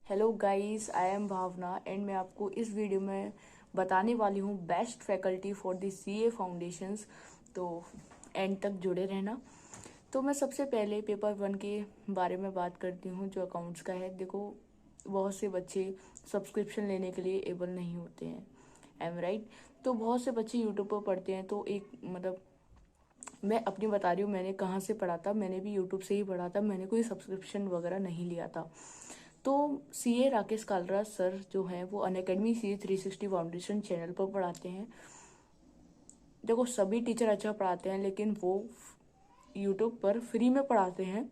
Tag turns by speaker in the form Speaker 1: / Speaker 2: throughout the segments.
Speaker 1: Hello guys, I am Bhavna and मैं आपको इस वीडियो में बताने वाली हूँ best faculty for the CA foundations. तो एंड तक जुड़े रहना। तो मैं सबसे पहले पेपर 1 के बारे में बात करती हूँ जो अकाउंट्स का है। देखो, बहुत से बच्चे सब्सक्रिप्शन लेने के लिए एबल नहीं होते हैं, आई एम राइट। तो बहुत से बच्चे यूट्यूब पर पढ़ते हैं। तो एक मतलब मैं अपनी बता रही हूँ, मैंने कहाँ से पढ़ा था। मैंने भी यूट्यूब से ही पढ़ा था, मैंने कोई सब्सक्रिप्शन वगैरह नहीं लिया था। तो सीए राकेश कालरा सर जो हैं वो अनअकैडमी सीए 360 फाउंडेशन चैनल पर पढ़ाते हैं। देखो, सभी टीचर अच्छा पढ़ाते हैं, लेकिन वो यूट्यूब पर फ्री में पढ़ाते हैं,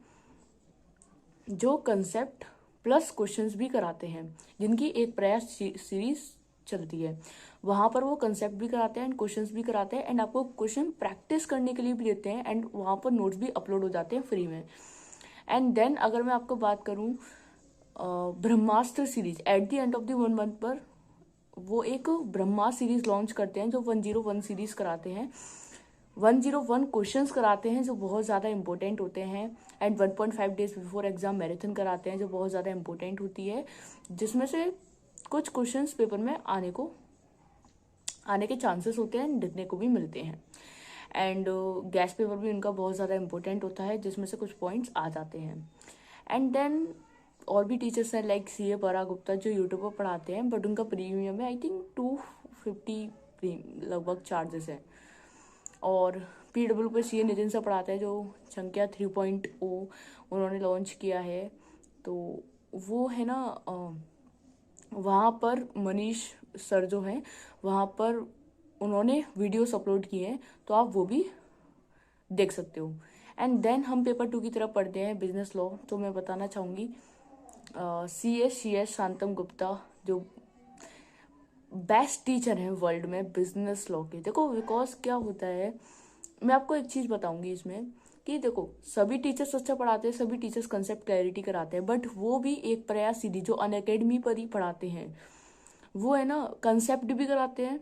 Speaker 1: जो कंसेप्ट प्लस क्वेश्चंस भी कराते हैं, जिनकी एक प्रयास सीरीज चलती है। वहाँ पर वो कंसेप्ट भी कराते हैं एंड क्वेश्चंस भी कराते हैं एंड आपको क्वेश्चन प्रैक्टिस करने के लिए भी देते हैं एंड वहाँ पर नोट्स भी अपलोड हो जाते हैं फ्री में। एंड देन अगर मैं आपको बात करूँ Brahmastra series, at the end of the 1 month पर वो एक ब्रह्मास्त्र सीरीज लॉन्च करते हैं जो 101 सीरीज कराते हैं। 101 क्वेश्चंस कराते हैं जो बहुत ज़्यादा इंपॉर्टेंट होते हैं and 1.5 days before exam marathon कराते हैं जो बहुत ज़्यादा इंपॉर्टेंट होती है, जिसमें से कुछ क्वेश्चंस पेपर में आने के चांसेस होते हैं, दिखने को भी मिलते हैं। एंड गैस पेपर भी उनका बहुत ज़्यादा इंपॉर्टेंट होता है, जिसमें से कुछ पॉइंट्स आ जाते हैं। एंड देन और भी टीचर्स हैं लाइक सीए परा गुप्ता जो यूट्यूब पर पढ़ाते हैं, बट उनका प्रीमियम है आई थिंक 250 लगभग चार्जेस है। और पीडब्ल्यू पे सीए नितिन से पढ़ाते हैं जो संख्या 3.0 उन्होंने लॉन्च किया है। तो वो है ना, वहाँ पर मनीष सर जो हैं वहाँ पर उन्होंने वीडियोस अपलोड किए हैं, तो आप वो भी देख सकते हो। एंड देन हम पेपर 2 की तरफ पढ़ते हैं बिजनेस लॉ। तो मैं बताना चाहूँगी सी एस शांतम गुप्ता जो बेस्ट टीचर हैं वर्ल्ड में बिजनेस लॉ के। देखो, बिकॉज क्या होता है, मैं आपको एक चीज़ बताऊंगी इसमें कि देखो, सभी टीचर्स अच्छा पढ़ाते हैं, सभी टीचर्स कंसेप्ट क्लैरिटी कराते हैं, बट वो भी एक प्रयास सीधी जो अनअकैडमी पर ही पढ़ाते हैं, वो है ना कंसेप्ट भी कराते हैं,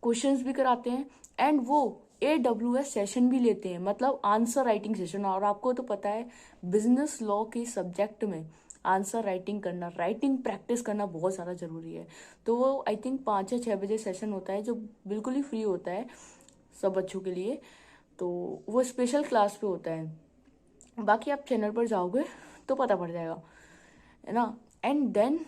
Speaker 1: क्वेश्चंस भी कराते हैं एंड वो AWS सेशन भी लेते हैं, मतलब आंसर राइटिंग सेशन। और आपको तो पता है बिजनेस लॉ के सब्जेक्ट में आंसर राइटिंग करना, राइटिंग प्रैक्टिस करना बहुत ज़्यादा ज़रूरी है। तो वो आई थिंक 5 या 6 बजे सेशन होता है जो बिल्कुल ही फ्री होता है सब बच्चों के लिए। तो वो स्पेशल क्लास पे होता है, बाकी आप चैनल पर जाओगे तो पता पड़ जाएगा, है ना। एंड देन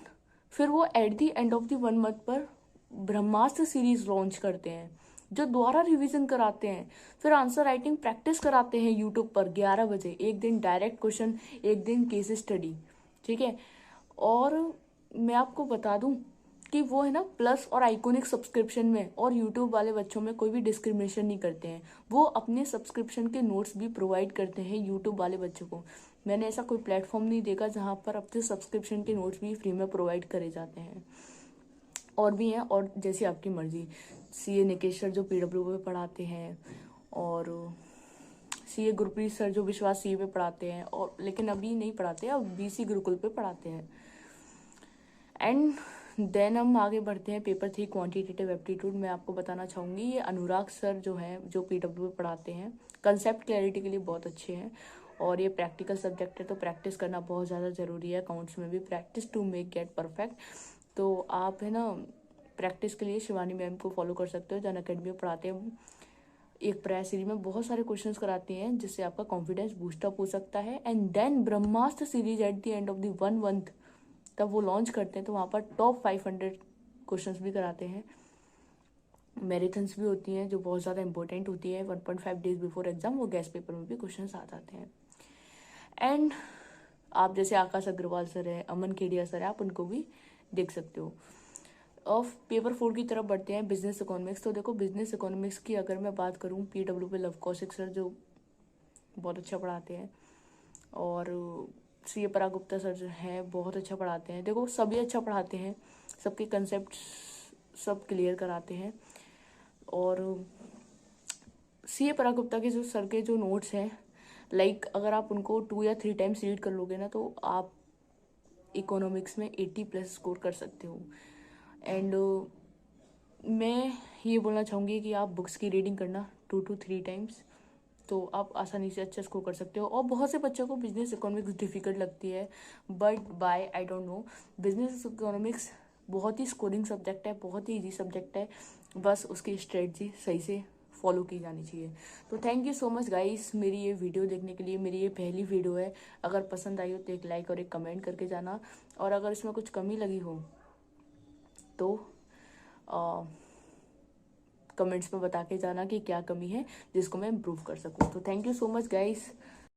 Speaker 1: फिर वो eight the end of the 1 month पर ब्रह्मास्त्र सीरीज लॉन्च करते हैं जो दोबारा रिवीजन कराते हैं, फिर आंसर राइटिंग प्रैक्टिस कराते हैं यूट्यूब पर 11 बजे, एक दिन डायरेक्ट क्वेश्चन, एक दिन केस स्टडी, ठीक है। और मैं आपको बता दूं कि वो है ना प्लस और आइकॉनिक सब्सक्रिप्शन में और यूट्यूब वाले बच्चों में कोई भी डिस्क्रिमिनेशन नहीं करते हैं। वो अपने सब्सक्रिप्शन के नोट्स भी प्रोवाइड करते हैं यूट्यूब वाले बच्चों को। मैंने ऐसा कोई प्लेटफॉर्म नहीं देखा जहाँ पर अपने सब्सक्रिप्शन के नोट्स भी फ्री में प्रोवाइड करे जाते हैं। और भी हैं, और जैसी आपकी मर्जी। सीए निकेश सर जो पीडब्ल्यू पे पढ़ाते हैं, और सीए गुरप्रीत सर जो विश्वास सीए पे पढ़ाते हैं, और लेकिन अभी नहीं पढ़ाते, अब बीसी गुरुकुल पे पढ़ाते हैं। एंड देन हम आगे बढ़ते हैं पेपर 3 क्वांटिटेटिव एप्टीट्यूड। मैं आपको बताना चाहूँगी ये अनुराग सर जो हैं जो पीडब्ल्यू पे पढ़ाते हैं, कंसेप्ट क्लैरिटी के लिए बहुत अच्छे हैं। और ये प्रैक्टिकल सब्जेक्ट है तो प्रैक्टिस करना बहुत ज़्यादा ज़रूरी है, अकाउंट्स में भी practice to make get perfect. तो आप है ना प्रैक्टिस के लिए शिवानी मैम को फॉलो कर सकते हो जो अनअकैडमी में पढ़ाते हैं। एक प्रयास सीरीज में बहुत सारे क्वेश्चंस कराती हैं जिससे आपका कॉन्फिडेंस बूस्टअप हो सकता है। And then Brahmastra series at the end of the 1 month तब वो लॉन्च करते हैं, तो वहाँ पर टॉप 500 क्वेश्चंस भी कराते हैं। मैराथन्स भी होती हैं जो बहुत ज़्यादा इंपॉर्टेंट होती है, 1.5 डेज बिफोर एग्जाम वो गैस पेपर में भी क्वेश्चंस आ जाते हैं। एंड आप जैसे आकाश अग्रवाल सर है, अमन केडिया सर है, आप उनको भी देख सकते हो। ऑफ पेपर 4 की तरफ बढ़ते हैं बिजनेस इकोनॉमिक्स। तो देखो, बिजनेस इकोनॉमिक्स की अगर मैं बात करूँ, पीडब्ल्यू पे लव कौशिक सर जो बहुत अच्छा पढ़ाते हैं, और सीए परा गुप्ता सर जो हैं बहुत अच्छा पढ़ाते हैं। देखो, सभी अच्छा पढ़ाते हैं, सबके कंसेप्ट सब क्लियर कराते हैं। और सीए परा गुप्ता के जो सर के जो नोट्स हैं, लाइक अगर आप उनको 2 या 3 टाइम्स रीड कर लोगे ना तो आप इकोनॉमिक्स में 80+ स्कोर कर सकते हो। एंड मैं ये बोलना चाहूँगी कि आप बुक्स की रीडिंग करना 2 to 3 टाइम्स, तो आप आसानी से अच्छा स्कोर कर सकते हो। और बहुत से बच्चों को बिजनेस इकोनॉमिक्स डिफिकल्ट लगती है, but by I don't know, business economics बहुत ही स्कोरिंग सब्जेक्ट है, बहुत ही इजी सब्जेक्ट है, बस उसकी स्ट्रेटजी सही से फॉलो की जानी चाहिए। तो thank you so much guys मेरी ये वीडियो देखने के लिए। मेरी ये पहली वीडियो है, अगर पसंद आई हो तो एक लाइक और एक कमेंट करके जाना, और अगर इसमें कुछ कमी लगी हो तो कमेंट्स में बता के जाना कि क्या कमी है जिसको मैं इम्प्रूव कर सकूँ। तो thank you so much guys.